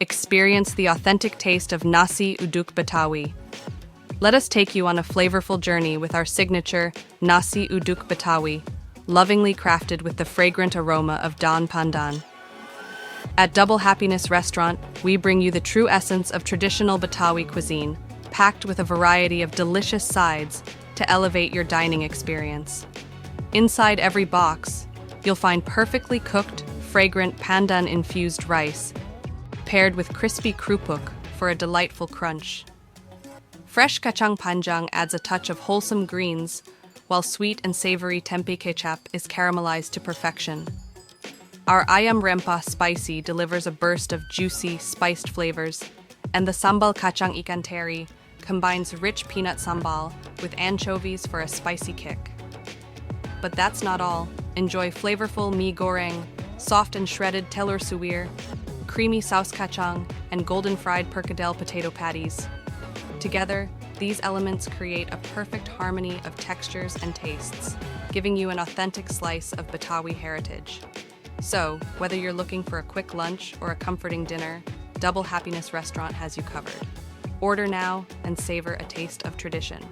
Experience the authentic taste of Nasi Uduk Betawi. Let us take you on a flavorful journey with our signature Nasi Uduk Betawi, lovingly crafted with the fragrant aroma of Daun Pandan. At Double Happiness Restaurant, we bring you the true essence of traditional Betawi cuisine, packed with a variety of delicious sides to elevate your dining experience. Inside every box, you'll find perfectly cooked, fragrant pandan-infused rice, paired with crispy krupuk for a delightful crunch. Fresh Kacang Panjang adds a touch of wholesome greens, while sweet and savory Tempe Kecap is caramelized to perfection. Our Ayam Rempah Spicy delivers a burst of juicy, spiced flavors, and the Sambal Kacang Ikan Teri combines rich peanut sambal with anchovies for a spicy kick. But that's not all. Enjoy flavorful Mie Goreng, soft and shredded telur suwir, creamy saus kacang, and golden fried perkedel potato patties. Together, these elements create a perfect harmony of textures and tastes, giving you an authentic slice of Betawi heritage. So, whether you're looking for a quick lunch or a comforting dinner, Double Happiness Restaurant has you covered. Order now and savor a taste of tradition.